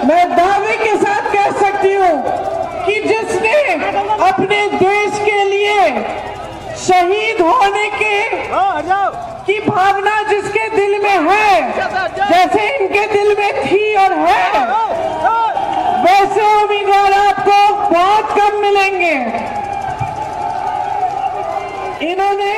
मैं दावे के साथ कह सकती हूँ कि जिसने अपने देश के लिए शहीद होने की भावना जिसके दिल में है, जैसे इनके दिल में थी और है, वैसे उम्मीदवार आपको बहुत कम मिलेंगे। इन्होंने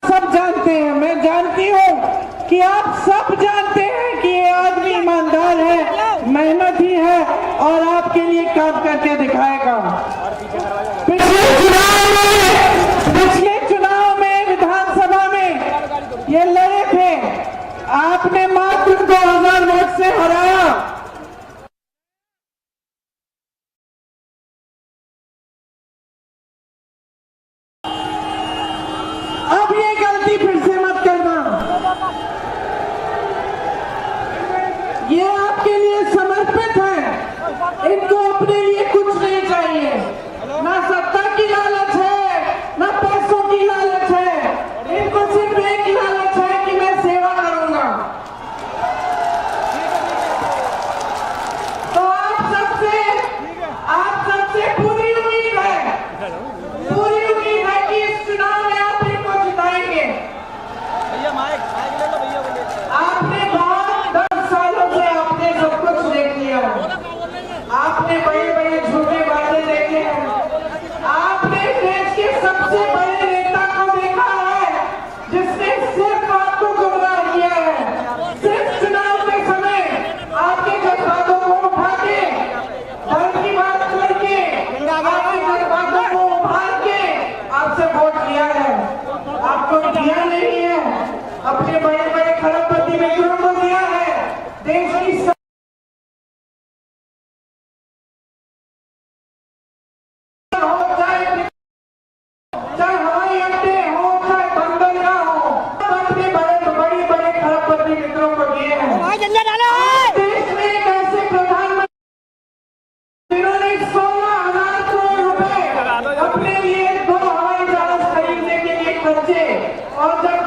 सब जानते हैं, मैं जानती हूँ कि आप सब जानते हैं कि ये आदमी ईमानदार है, मेहनती है और आपके लिए काम करके दिखाएगा। पिछले चुनाव में विधानसभा में ये लड़े थे, आपने मात्र 2000 वोट से हराया। अब ये गलती फिर से मत करना। ये आपके लिए समर्पित है, इनको अपने लिए कुछ नहीं चाहिए, ना सत्ता की लालच है, ना पैसों की लालच है, इनको सिर्फ एक लालच है कि मैं सेवा करूंगा। तो आप सबसे पूरी उम्मीद है कि इस चुनाव में आप इनको जिताएंगे। आपने बहुत 10 सालों से आपने सब कुछ देख लिया, आपने बड़े झूठे बातें देखे हैं, आपने देश के सबसे बड़े नेता को देखा है जिसने सिर्फ आपको गुमराह किया है। सिर्फ चुनाव के समय आपके जज्बातों को उठा के, धर्म की बात करके, आपके जज्बातों को उभार के आपसे वोट लिया है। आपको दिया नहीं है, अपने बड़े खरबपति मित्रों को दिया है। देश की चाहे हवाई अड्डे हो, चाहे बंदरगाह हो, अपने बड़े खरबपति मित्रों को दिए हैं। देश में एक ऐसे प्रधानमंत्री जिन्होंने 16,000 करोड़ रुपए अपने लिए 2 हवाई जहाज खरीदने के लिए खर्चे, और जब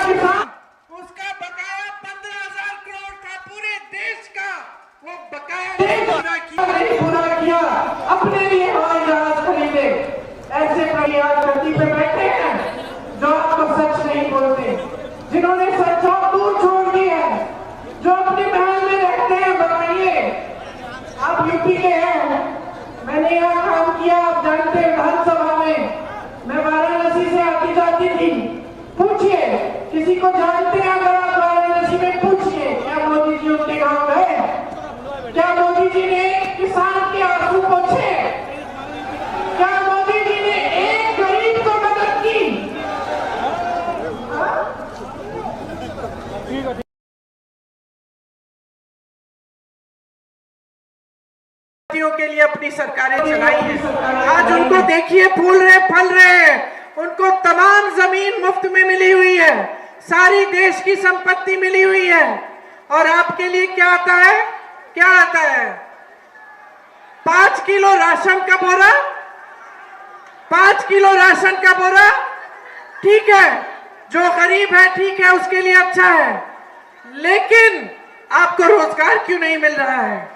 किसान, उसका बकाया 15,000 करोड़ था पूरे देश का, वो बकाया नहीं पूरा किया, अपने लिए हवाई जहाज खरीदे। ऐसे कभी आज धरती पे बैठे हैं जो आपको सच नहीं बोलते, जिन्होंने सच्चा दूर छोड़ दी है, जो अपने महल में रहते हैं। बताइए, आप यूपी के हैं, मैंने यहाँ काम किया, आप जानते हैं विधानसभा में मैं वाराणसी से आती जाती थी। पूछिए किसी को जानते हैं अगर आप वाराणसी में, पूछिए क्या मोदी जी उनके गांव गए? क्या मोदी जी ने किसान के आंसू पोंछे? क्या मोदी जी ने एक गरीब को मदद की? के लिए अपनी सरकारें चलाई हैं। आज उनको देखिए फूल रहे फल रहे, उनको तमाम जमीन मुफ्त में मिली हुई है, सारी देश की संपत्ति मिली हुई है। और आपके लिए क्या आता है? क्या आता है? 5 किलो राशन का बोरा, 5 किलो राशन का बोरा। ठीक है, जो गरीब है ठीक है, उसके लिए अच्छा है, लेकिन आपको रोजगार क्यों नहीं मिल रहा है?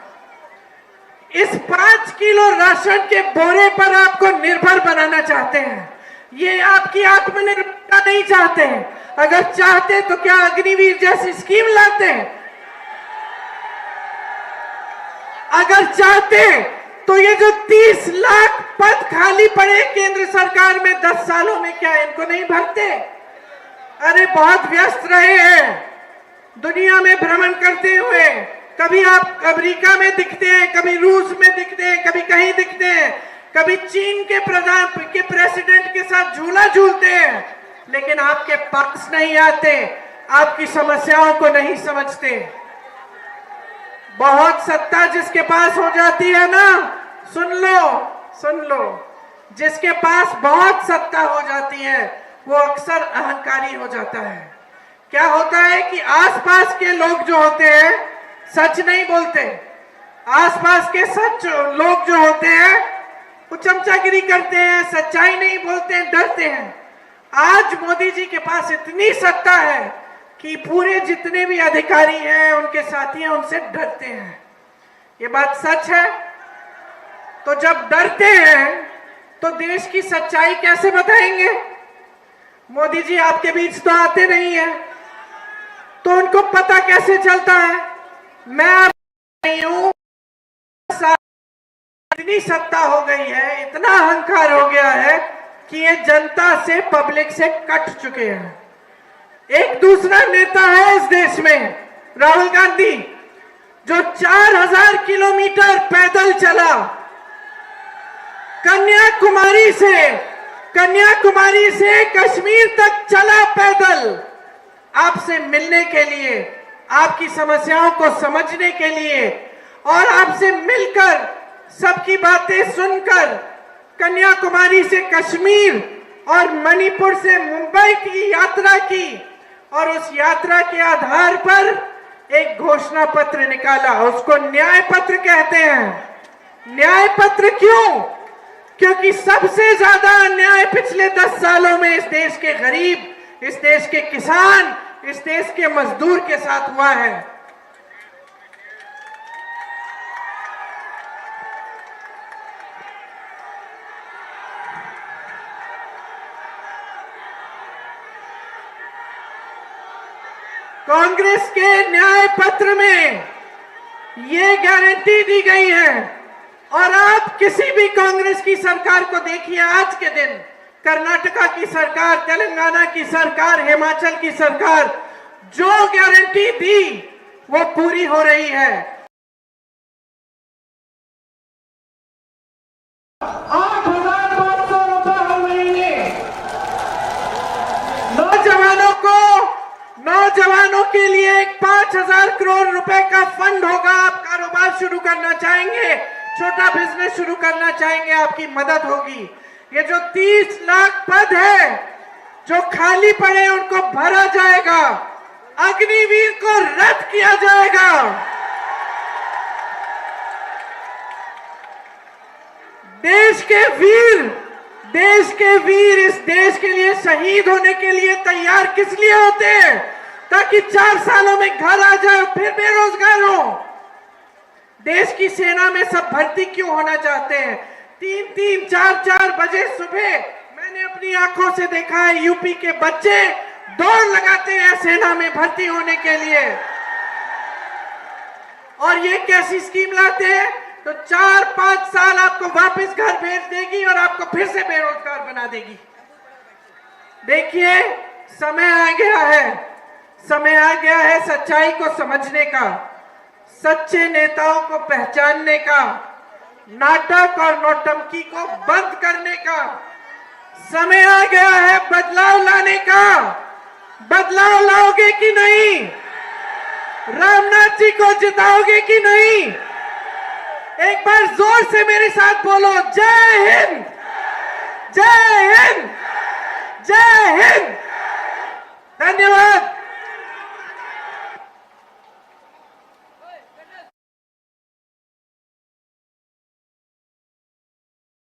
इस 5 किलो राशन के बोरे पर आपको निर्भर बनाना चाहते हैं, ये आपकी आत्मनिर्भरता नहीं चाहते। अगर चाहते तो क्या अग्निवीर जैसी स्कीम लाते? अगर चाहते तो ये जो 30 लाख पद खाली पड़े केंद्र सरकार में 10 सालों में, क्या इनको नहीं भरते? अरे बहुत व्यस्त रहे हैं दुनिया में भ्रमण करते हुए, कभी आप अमेरिका में दिखते हैं, कभी रूस में दिखते हैं, कभी कहीं दिखते हैं, कभी चीन के प्रेसिडेंट के साथ झूला झूलते हैं, लेकिन आपके पास नहीं आते, आपकी समस्याओं को नहीं समझते। बहुत सत्ता जिसके पास हो जाती है ना, सुन लो, जिसके पास बहुत सत्ता हो जाती है वो अक्सर अहंकारी हो जाता है। क्या होता है कि आसपास के लोग जो होते हैं सच नहीं बोलते, आसपास के सच लोग जो होते हैं वो चमचागिरी करते हैं, सच्चाई नहीं बोलते हैं, डरते हैं। आज मोदी जी के पास इतनी सत्ता है कि पूरे जितने भी अधिकारी हैं, उनके साथी हैं, उनसे डरते हैं। ये बात सच है। तो जब डरते हैं तो देश की सच्चाई कैसे बताएंगे? मोदी जी आपके बीच तो आते नहीं है, तो उनको पता कैसे चलता है? मैं आप नहीं हूं, इतनी सत्ता हो गई है, इतना अहंकार हो गया है कि ये जनता से, पब्लिक से कट चुके हैं। एक दूसरा नेता है इस देश में, राहुल गांधी, जो 4000 किलोमीटर पैदल चला, कन्याकुमारी से कश्मीर तक चला पैदल, आपसे मिलने के लिए, आपकी समस्याओं को समझने के लिए और आपसे मिलकर, सबकी बातें सुनकर, कन्याकुमारी से कश्मीर और मणिपुर से मुंबई की यात्रा की, और उस यात्रा के आधार पर एक घोषणा पत्र निकाला, उसको न्याय पत्र कहते हैं। न्याय पत्र क्यों? क्योंकि सबसे ज्यादा अन्याय पिछले 10 सालों में इस देश के गरीब, इस देश के किसान, इस देश के मजदूर के साथ हुआ है। कांग्रेस के न्याय पत्र में ये गारंटी दी गई है, और आप किसी भी कांग्रेस की सरकार को देखिए आज के दिन, कर्नाटका की सरकार, तेलंगाना की सरकार, हिमाचल की सरकार, जो गारंटी दी वो पूरी हो रही है। 8,500 रुपए हर महीने नौजवानों के लिए एक 5,000 करोड़ रुपए का फंड होगा। आप कारोबार शुरू करना चाहेंगे, छोटा बिजनेस शुरू करना चाहेंगे, आपकी मदद होगी। ये जो 30 लाख पद है जो खाली पड़े, उनको भरा जाएगा, अग्निवीर को रद्द किया जाएगा। देश के वीर देश के वीर इस देश के लिए शहीद होने के लिए तैयार किस लिए होते हैं? ताकि 4 सालों में घर आ जाए फिर बेरोजगार हो। देश की सेना में सब भर्ती क्यों होना चाहते हैं? 3-3, 4-4 बजे सुबह मैंने अपनी आंखों से देखा है यूपी के बच्चे दौड़ लगाते हैं सेना में भर्ती होने के लिए। और ये कैसी स्कीम लाते हैं? तो 4-5 साल आपको वापस घर भेज देगी और आपको फिर से बेरोजगार बना देगी। देखिए, समय आ गया है, समय आ गया है सच्चाई को समझने का, सच्चे नेताओं को पहचानने का, नाटक और नौटंकी को बंद करने का। समय आ गया है बदलाव लाने का। बदलाव लाओगे कि नहीं? रामनाथ जी को जिताओगे कि नहीं? एक बार जोर से मेरे साथ बोलो, जय हिंद, जय हिंद।